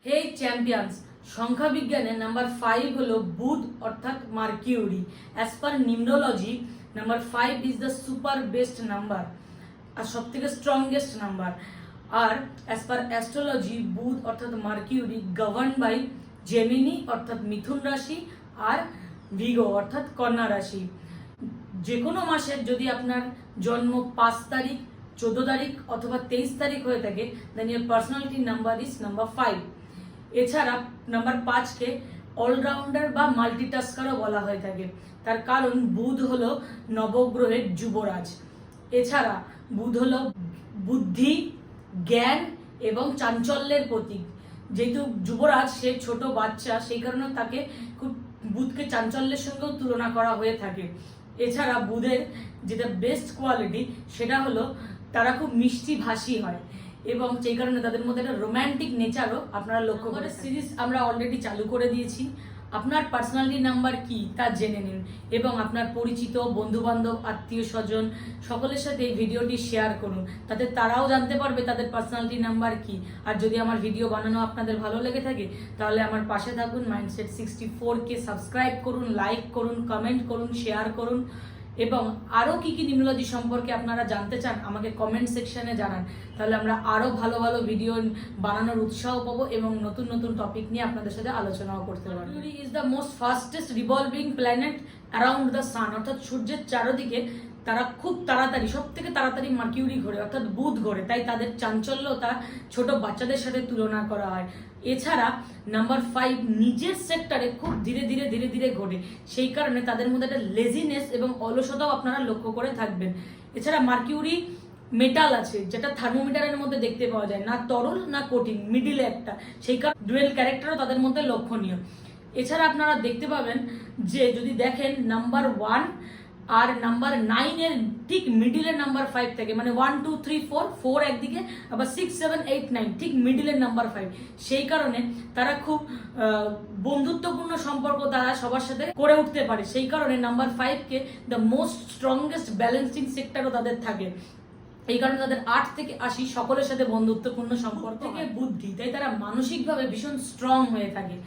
হে champions, সংখ্যা বিজ্ঞানে number 5 হলো বুধ অর্থাৎ Mercury. As per numerology number 5 is the super best number আর সব থেকে স্ট্রংগেস্ট নাম্বার। আর অ্যাজ পার অ্যাস্ট্রোলজি বুধ অর্থাৎ মার্কিউরি গভর্ন বাই জেমিনি অর্থাৎ মিথুন রাশি আর ভিগো অর্থাৎ কন্যা রাশি। যে কোনো মাসের যদি আপনার জন্ম 5 তারিখ, 14 তারিখ অথবা 23 তারিখ হয়ে থাকে, দেন ইয়ার পার্সোনালিটি নাম্বার ইজ নাম্বার 5। এছাড়া নাম্বার 5কে অলরাউন্ডার বা মাল্টিটাস্কারও বলা হয়ে থাকে, তার কারণ বুধ হলো নবগ্রহের যুবরাজ। এছাড়া বুধ হলো বুদ্ধি, জ্ঞান এবং চাঞ্চল্যের প্রতীক। যেহেতু যুবরাজ সে ছোট বাচ্চা, সেই কারণে তাকে খুব বুধকে চাঞ্চল্যের সঙ্গেও তুলনা করা হয়ে থাকে। এছাড়া বুধের যেটা বেস্ট কোয়ালিটি সেটা হলো তারা খুব মিষ্টি ভাষী হয় এবং সেই কারণে তাদের মধ্যে একটা রোম্যান্টিক নেচারও আপনারা লক্ষ্য করে। সিরিজ আমরা অলরেডি চালু করে দিয়েছি। আপনার পার্সোনালিটি নাম্বার কি তা জেনে নিন এবং আপনার পরিচিত বন্ধুবান্ধব, আত্মীয় স্বজন সকলের সাথে এই ভিডিওটি শেয়ার করুন, তাতে তারাও জানতে পারবে তাদের পার্সোনালিটি নাম্বার কি। আর যদি আমার ভিডিও বানানো আপনাদের ভালো লেগে থাকে তাহলে আমার পাশে থাকুন। মাইন্ডসেট 64কে সাবস্ক্রাইব করুন, লাইক করুন, কমেন্ট করুন, শেয়ার করুন এবং আরও কি কি নিউমরোলজি সম্পর্কে আপনারা জানতে চান আমাকে কমেন্ট সেকশনে জানান, তাহলে আমরা আরও ভালো ভালো ভিডিও বানানোর উৎসাহ পাবো এবং নতুন নতুন টপিক নিয়ে আপনাদের সাথে আলোচনাও করতে পারবো। Mercury is the most fastest revolving planet around the sun, অর্থাৎ সূর্যের চারদিকে তারা খুব তাড়াতাড়ি, সব থেকে তাড়াতাড়ি মার্কিউরি ঘোরে অর্থাৎ বুধ ঘোরে, তাই তাদের চাঞ্চল্যতা ছোট বাচ্চাদের সাথে তুলনা করা হয়। এছাড়া নাম্বার 5 নিজের সেক্টরে খুব ধীরে ধীরে ধীরে ধীরে ঘটে, সেই কারণে তাদের মধ্যে একটা লেজিনেস এবং অলসতাও আপনারা লক্ষ্য করে থাকবেন। এছাড়া মার্কিউরি মেটাল আছে, যেটা থার্মোমিটারের মধ্যে দেখতে পাওয়া যায়, না তরল না কঠিন, মিডিলে একটা, সেই কারণে ডুয়েল ক্যারেক্টারও তাদের মধ্যে লক্ষণীয়। এছাড়া আপনারা দেখতে পাবেন যে যদি দেখেন নাম্বার 1 আর নাম্বার 9 এর ঠিক মিডিলের নাম্বার 5 থাকে, মানে 1 2 3 4 একদিকে, আবার 6 7 8 9 ঠিক মিডিলের নাম্বার 5। সেই কারণে তারা খুব বন্ধুত্বপূর্ণ সম্পর্ক তারা সবার সাথে করে উঠতে পারে। সেই কারণে নাম্বার 5কে দ্য মোস্ট স্ট্রংগেস্ট ব্যালেন্সিং সেক্টরও তাদের থাকে। এই কারণে তাদের 8 থেকে 80 সকলের সাথে বন্ধুত্বপূর্ণ সম্পর্ক থেকে বুদ্ধি, তাই তারা মানসিকভাবে ভীষণ স্ট্রং হয়ে থাকে।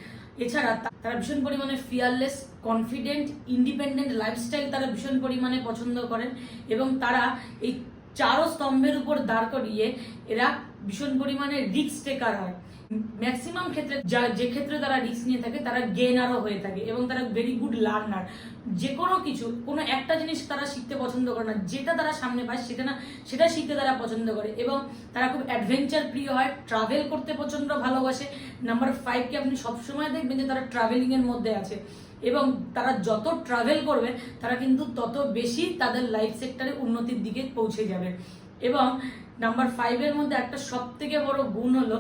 এছাড়া তারা ভীষণ পরিমাণে ফিয়ারলেস, কনফিডেন্ট, ইন্ডিপেন্ডেন্ট লাইফস্টাইল তারা ভীষণ পরিমাণে পছন্দ করেন এবং তারা এই 4 স্তম্ভের উপর দাঁড় করিয়ে এরা ভীষণ পরিমাণে রিস্ক টেকার হয়। ম্যাক্সিমাম ক্ষেত্রে যে ক্ষেত্রে তারা রিস্ক নিয়ে থাকে তারা গেনারও হয়ে থাকে এবং তারা ভেরি গুড লার্নার। যে কোনো কিছু, কোনো একটা জিনিস তারা শিখতে পছন্দ করে না, যেটা তারা সামনে পায় সেটা শিখতে তারা পছন্দ করে এবং তারা খুব অ্যাডভেঞ্চার প্রিয় হয়, ট্রাভেল করতে প্রচন্ড ভালোবাসে। নাম্বার 5কে আপনি সবসময় দেখবেন যে তারা ট্রাভেলিং এর মধ্যে আছে এবং তারা যত ট্রাভেল করবে তারা কিন্তু তত বেশি তাদের লাইফ সেক্টরে উন্নতির দিকে পৌঁছে যাবে। এবং নাম্বার 5 এর মধ্যে একটা সব থেকে বড় গুণ হলো,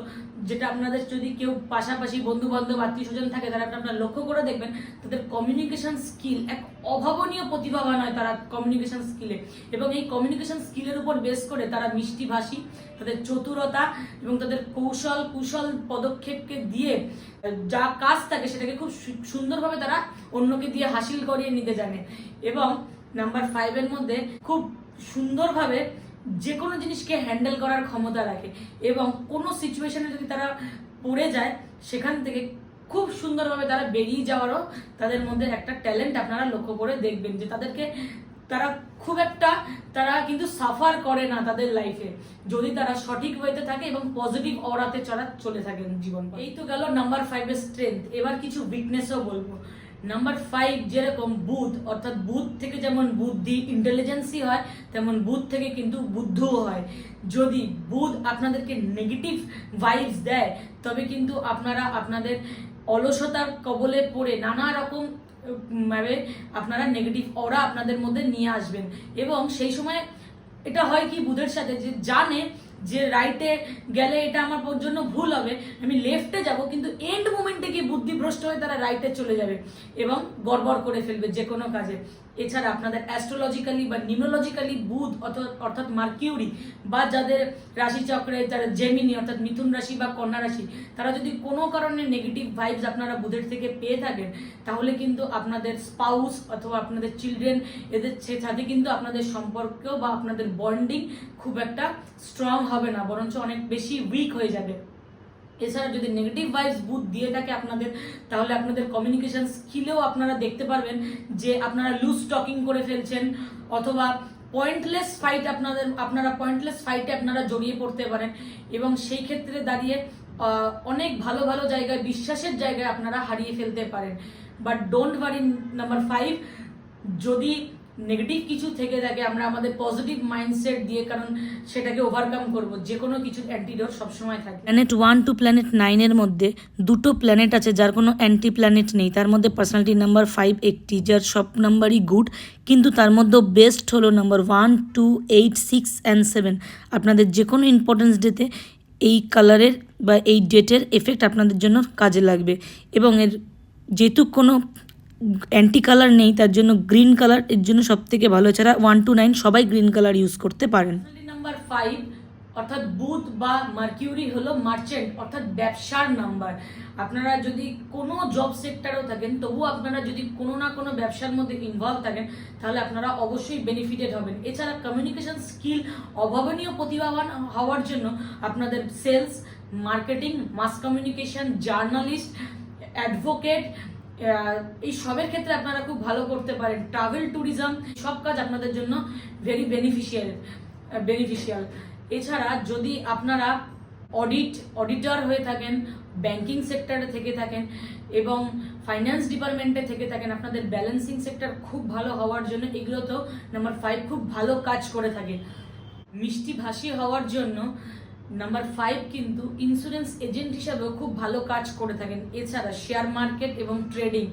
যেটা আপনাদের যদি কেউ পাশাপাশি বন্ধু বান্ধব আত্মীয় স্বজন থাকে তারা আপনারা লক্ষ্য করে দেখবেন, তাদের কমিউনিকেশন স্কিল এক অভাবনীয় প্রতিভাবান হয় তারা কমিউনিকেশন স্কিলে। এবং এই কমিউনিকেশন স্কিলের উপর বেস করে তারা মিষ্টিভাষী, তাদের চতুরতা এবং তাদের কুশল পদক্ষেপকে দিয়ে যা কাজ থাকে সেটাকে খুব সুন্দরভাবে তারা অন্যকে দিয়ে হাসিল করিয়ে নিতে জানে। এবং নাম্বার 5 এর মধ্যে খুব সুন্দরভাবে যে কোনো জিনিসকে হ্যান্ডেল করার ক্ষমতা রাখে এবং কোনো সিচুয়েশনে যদি তারা পড়ে যায় সেখান থেকে খুব সুন্দরভাবে তারা বেরিয়ে যাওয়ারও তাদের মধ্যে একটা ট্যালেন্ট আপনারা লক্ষ্য করে দেখবেন, যে তারা খুব একটা তারা কিন্তু সাফার করে না তাদের লাইফে, যদি তারা সঠিক ওয়েতে থাকে এবং পজিটিভ অরাতে চলে থাকেন জীবন। এই তো গেল নাম্বার 5 এর স্ট্রেংথ। এবার কিছু উইকনেসও বলবো। নাম্বার 5 যেরকম বুধ, অর্থাৎ বুধ থেকে যেমন বুদ্ধি, ইন্টেলিজেন্সি হয়, তেমন বুধ থেকে কিন্তু বুদ্ধও হয়। যদি বুধ আপনাদেরকে নেগেটিভ ভাইবস দেয় তবে কিন্তু আপনারা আপনাদের অলসতার কবলে পড়ে নানা রকম ভাবে আপনারা নেগেটিভ অরা আপনাদের মধ্যে নিয়ে আসবেন। এবং সেই সময় এটা হয় কি বুধের সাথে, যে জানে যে রাইটে গেলে এটা আমার জন্য ভুল হবে, আমি লেফটে যাব, কিন্তু এন্ড মোমেন্টে গিয়ে বুদ্ধিভ্রষ্ট হয়ে তারা রাইটে চলে যাবে এবং গড়বড় করে ফেলবে যে কোনো কাজে। এছাড়া আপনাদের অ্যাস্ট্রোলজিক্যালি বা নিউমরোলজিক্যালি বুধ অর্থাৎ মার্কিউরি বা যাদের রাশিচক্রে যারা জেমিনি অর্থাৎ মিথুন রাশি বা কন্যা রাশি, তারা যদি কোনো কারণে নেগেটিভ ভাইবস আপনারা বুধের থেকে পেয়ে থাকেন তাহলে কিন্তু আপনাদের স্পাউস অথবা আপনাদের চিলড্রেন এদের সাথে কিন্তু আপনাদের সম্পর্ক বা আপনাদের বন্ডিং খুব একটা স্ট্রং হবে না, বরঞ্চ অনেক বেশি উইক হয়ে যাবে। এছাড়া যদি নেগেটিভ ভাইবস বুধ দিয়ে থাকে আপনাদের, তাহলে আপনাদের কমিউনিকেশন স্কিলেও আপনারা দেখতে পারবেন যে আপনারা লুজ টকিং করে ফেলছেন, অথবা পয়েন্টলেস ফাইটে আপনারা জড়িয়ে পড়তে পারেন, এবং সেই ক্ষেত্রে দাঁড়িয়ে অনেক ভালো ভালো জায়গায়, বিশ্বাসের জায়গায় আপনারা হারিয়ে ফেলতে পারেন। বাট ডোন্ট ওয়ারি নাম্বার 5, যদি নেগেটিভ কিছু থেকে থাকে আমরা আমাদের পজিটিভ মাইন্ডসেট দিয়ে, কারণ সেটাকে ওভারকাম করব, যে কোনো কিছু অ্যান্টিডোট সবসময় থাকে। প্ল্যানেট 1 to প্ল্যানেট 9 এর মধ্যে দুটো প্ল্যানেট আছে যার কোনো অ্যান্টি প্ল্যানেট নেই। তার মধ্যে পার্সোনালিটি নাম্বার 5 একটি, যার সব নাম্বারই গুড, কিন্তু তার মধ্যে বেস্ট হলো নাম্বার 1, 2, 8, 6 and 7। আপনাদের যে কোনো ইম্পর্টেন্স ডেতে এই কালারের বা এই ডেটের এফেক্ট আপনাদের জন্য কাজে লাগবে, এবং এর যেহেতু কোনো অ্যান্টি কালার নেই তার জন্য গ্রিন কালার এর জন্য সব থেকে ভালো। এছাড়া 1 to 9 সবাই গ্রিন কালার ইউজ করতে পারেন। নাম্বার 5 অর্থাৎ বুধ বা মার্কিউরি হলো মার্চেন্ট অর্থাৎ ব্যবসার নাম্বার। আপনারা যদি কোনো জব সেক্টরেও থাকেন, তবু আপনারা যদি কোনো না কোনো ব্যবসার মধ্যে ইনভলভ থাকেন, তাহলে আপনারা অবশ্যই বেনিফিটেড হবেন। এছাড়া কমিউনিকেশন স্কিল অভাবনীয় প্রতিভাবান হওয়ার জন্য আপনাদের sales, marketing, mass communication, journalist, advocate, এই সবের ক্ষেত্রে আপনারা খুব ভালো করতে পারেন। ট্রাভেল, ট্যুরিজম, সব কাজ আপনাদের জন্য ভেরি বেনিফিশিয়াল। এছাড়া যদি আপনারা অডিটর হয়ে থাকেন, ব্যাংকিং সেক্টরে থেকে থাকেন এবং ফাইন্যান্স ডিপার্টমেন্টে থেকে থাকেন, আপনাদের ব্যালেন্সিং সেক্টর খুব ভালো হওয়ার জন্য এগুলোতেও নাম্বার 5 খুব ভালো কাজ করে থাকে। মিষ্টি ভাষী হওয়ার জন্য নাম্বার 5 কিন্তু ইন্স্যুরেন্স এজেন্ট হিসাবেও খুব ভালো কাজ করে থাকেন। এছাড়া শেয়ার মার্কেট এবং ট্রেডিং,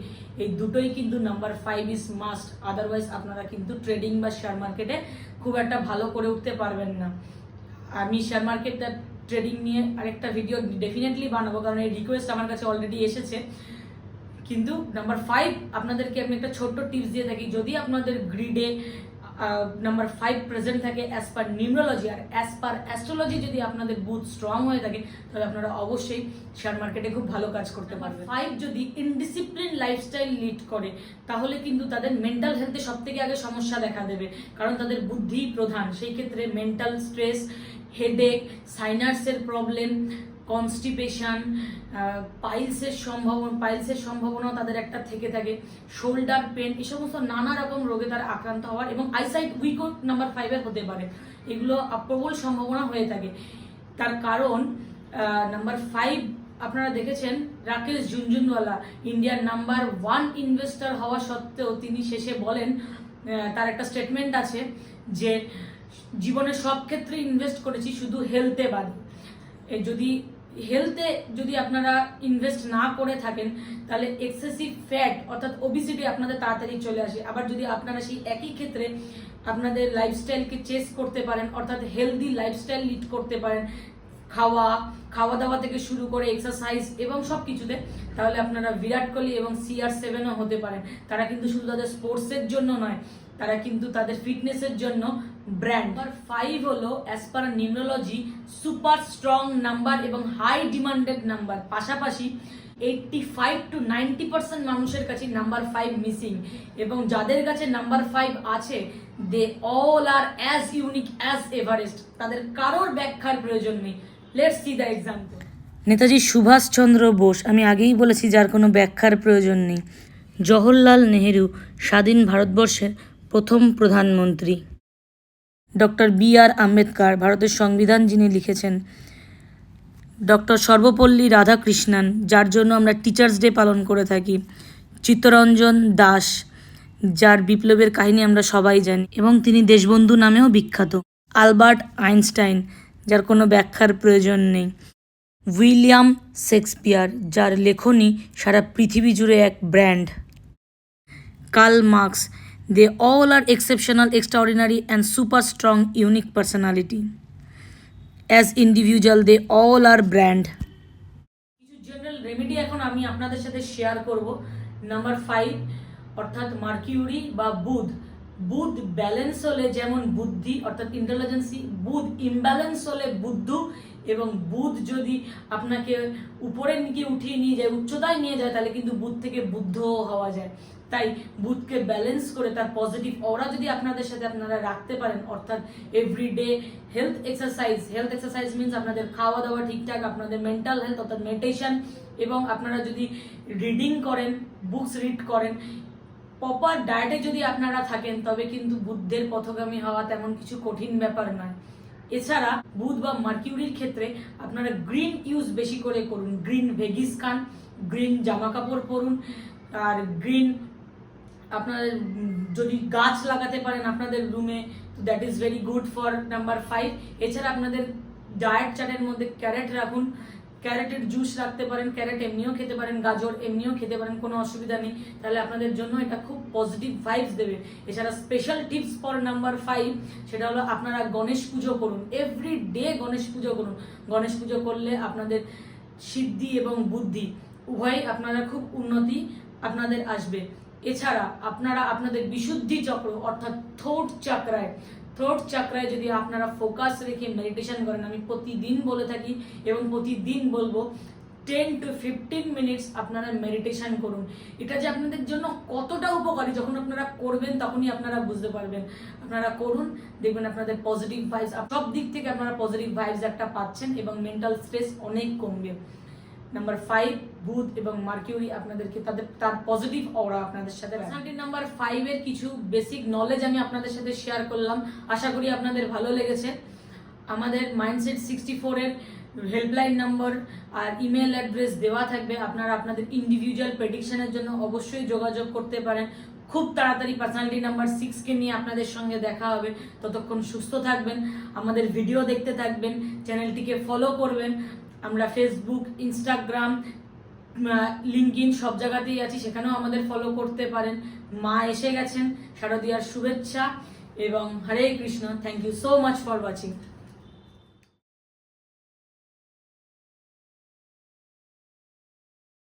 এই দুটোই কিন্তু নাম্বার 5 ইজ মাস্ট, আদারওয়াইজ আপনারা কিন্তু ট্রেডিং বা শেয়ার মার্কেটে খুব একটা ভালো করে উঠতে পারবেন না। আমি শেয়ার মার্কেট ট্রেডিং নিয়ে আরেকটা ভিডিও ডেফিনেটলি বানাবো, কারণ এই রিকোয়েস্ট আমার কাছে অলরেডি এসেছে। কিন্তু নাম্বার 5 আপনাদেরকে আমি একটা ছোট্ট টিপস দিয়ে থাকি, যদি আপনাদের গ্রিডে নাম্বার 5 প্রেজেন্ট থাকে অ্যাজ পার নিউমোলজি আর অ্যাজ পার অ্যাস্ট্রোলজি, যদি আপনাদের বুথ স্ট্রং হয়ে থাকে, তাহলে আপনারা অবশ্যই শেয়ার মার্কেটে খুব ভালো কাজ করতে পারবেন। 5 যদি ইনডিসিপ্লিন লাইফস্টাইল লিড করে, তাহলে কিন্তু তাদের মেন্টাল হেলথে সব থেকে আগে সমস্যা দেখা দেবে, কারণ তাদের বুদ্ধি প্রধান। সেই ক্ষেত্রে মেন্টাল স্ট্রেস, হেডেক, সাইনাসের প্রবলেম, কনস্টিপেশন, পাইলসের সম্ভাবনাও তাদের একটা থেকে থাকে, শোল্ডার পেন, এই সমস্ত নানা রকম রোগে তারা আক্রান্ত হওয়ার, এবং আইসাইট উইকও নাম্বার 5 এর হতে পারে। এগুলো প্রবল সম্ভাবনা হয়ে থাকে। তার কারণ নাম্বার 5 আপনারা দেখেছেন রাকেশ ঝুনঝুনওয়ালা ইন্ডিয়ার নাম্বার 1 ইনভেস্টর হওয়া সত্ত্বেও তিনি শেষে বলেন, তার একটা স্টেটমেন্ট আছে যে জীবনে সব ক্ষেত্রে ইনভেস্ট করেছি, শুধু হেলথে বাদ। যদি আপনারা ইনভেস্ট না করে থাকেন, তাহলে এক্সেসিভ ফ্যাট অর্থাৎ ওবিসিটি আপনাদের তাড়াতাড়ি চলে আসে। আবার যদি আপনারা সেই একই ক্ষেত্রে আপনাদের লাইফস্টাইলকে চেস করতে পারেন, অর্থাৎ হেলদি লাইফস্টাইল লিড করতে পারেন, খাওয়া দাওয়া থেকে শুরু করে এক্সারসাইজ এবং সব কিছুতে, তাহলে আপনারা বিরাট কোহলি এবং CR7ও হতে পারেন। তারা কিন্তু শুধু তাদের স্পোর্টসের জন্য নয়, তারা কিন্তু তাদের ফিটনেসের জন্য ব্র্যান্ড। 5 হলো as per নিউমোলজি super strong number এবং হাই ডিমান্ডেড নাম্বার। পাশাপাশি 85 to 90% মানুষের কাছে নাম্বার 5 মিসিং, এবং যাদের কাছে নাম্বার 5 আছে, they all are as unique as Everest. তাদের কারোর ব্যাখ্যার প্রয়োজন নেই। Let's see the example. Netaji Subhas Chandra Bose, আমি আগেই বলেছি যার কোনো ব্যাখ্যার প্রয়োজন নেই। জওহরলাল নেহেরু, স্বাধীন ভারতবর্ষের প্রথম প্রধানমন্ত্রী। ডক্টর BR আম্বেদকর, ভারতের সংবিধান যিনি লিখেছেন। ডক্টর সর্বপল্লী রাধাকৃষ্ণন, যার জন্য আমরা টিচার্স ডে পালন করে থাকি। চিত্তরঞ্জন দাস, যার বিপ্লবের কাহিনী আমরা সবাই জানি এবং তিনি দেশবন্ধু নামেও বিখ্যাত। আলবার্ট আইনস্টাইন, যার কোনো ব্যাখ্যার প্রয়োজন নেই। উইলিয়াম শেক্সপিয়ার, যার লেখনী সারা পৃথিবী জুড়ে এক brand. Karl Marx, they all are exceptional, extraordinary and super strong unique personality. As individual they all are brand. কিছু জেনারেল রেমেডি এখন আমি আপনাদের সাথে শেয়ার করব। নাম্বার 5 অর্থাৎ মার্কিউরি বা বুধ বুধ ব্যালেন্স হলে যেমন বুদ্ধি অর্থাৎ ইন্টেলিজেন্সি, বুধ ইমব্যালেন্স হলে বুদ্ধু, এবং বুধ যদি আপনাকে উপরের দিকে উঠিয়ে নিয়ে যায়, উচ্চতায় নিয়ে যায়, তাহলে কিন্তু বুধ থেকে বুদ্ধ হওয়া যায়। তাই বুধকে ব্যালেন্স করে তার পজিটিভ অরা যদি আপনাদের সাথে আপনারা রাখতে পারেন, অর্থাৎ এভরিডে হেলথ এক্সারসাইজ মিনস আপনাদের খাওয়া দাওয়া ঠিকঠাক, আপনাদের মেন্টাল হেলথ অর্থাৎ মেডিটেশন, এবং আপনারা যদি রিডিং করেন, বুকস রিড করেন, প্রপার ডায়েটে যদি আপনারা থাকেন, তবে কিন্তু বুদ্ধের পথগামী হওয়া তেমন কিছু কঠিন ব্যাপার নয়। এছাড়া বুধ বা মার্কিউরির ক্ষেত্রে আপনারা গ্রিন ইউজ বেশি করে করুন, গ্রিন ভেগিস খান, গ্রিন জামা কাপড় পরুন, আর গ্রিন আপনারা যদি গাছ লাগাতে পারেন আপনাদের রুমে, তো that is very good for number 5। এছাড়া আপনাদের ডায়েট চার্টের মধ্যে ক্যারেট রাখুন, ক্যারেটের জুস রাখতে পারেন, ক্যারেট এমনিও খেতে পারেন, গাজর এমনিও খেতে পারেন, কোনো অসুবিধা নেই, তাহলে আপনাদের জন্য এটা খুব পজিটিভ ভাইবস দেবে। এছাড়া স্পেশাল টিপস ফর নাম্বার 5, সেটা হলো আপনারা গণেশ পুজো করুন, এভরি ডে গণেশ পুজো করুন। গণেশ পুজো করলে আপনাদের সিদ্ধি এবং বুদ্ধি উভয়ই আপনারা খুব উন্নতি আপনাদের আসবে। এছাড়া আপনারা আপনাদের বিশুদ্ধি চক্র অর্থাৎ থ্রোট চাকরায় যদি আপনারা ফোকাস রেখে মেডিটেশন করেন, আমি প্রতিদিন বলে থাকি এবং প্রতিদিন বলবো 10 to 15 মিনিটস আপনারা মেডিটেশন করুন। এটা যে আপনাদের জন্য কতটা উপকারী, যখন আপনারা করবেন তখনই আপনারা বুঝতে পারবেন। আপনারা করুন, দেখবেন আপনাদের পজিটিভ ভাইবস, সব দিক থেকে আপনারা পজিটিভ ভাইবস একটা পাচ্ছেন এবং মেন্টাল স্ট্রেস অনেক কমবে। নাম্বার 5 বুধ এবং মার্কিউরি আপনাদেরকে তার পজিটিভ অরা আপনাদের সাথে রাখে। নাম্বার 5 এর কিছু বেসিক নলেজ আমি আপনাদের সাথে শেয়ার করলাম, আশা করি আপনাদের ভালো লেগেছে। আমাদের মাইন্ডসেট 64 এর হেল্পলাইন নাম্বার আর ইমেল অ্যাড্রেস দেওয়া থাকবে, আপনারা আপনাদের ইন্ডিভিজুয়াল প্রেডিকশনের জন্য অবশ্যই যোগাযোগ করতে পারেন। খুব তাড়াতাড়ি পার্সোনালিটি নাম্বার 6 কে নিয়ে আপনাদের সঙ্গে দেখা হবে। ততক্ষণ সুস্থ থাকবেন, আমাদের ভিডিও দেখতে থাকবেন, চ্যানেলটিকে ফলো করবেন। আমরা ফেসবুক, ইনস্টাগ্রাম, লিঙ্কডিন সব জায়গাতেই আছি, সেখানেও আমাদের ফলো করতে পারেন। মা এসে গেছেন, শারদীয়ার শুভেচ্ছা এবং Hare Krishna. Thank you so much for watching.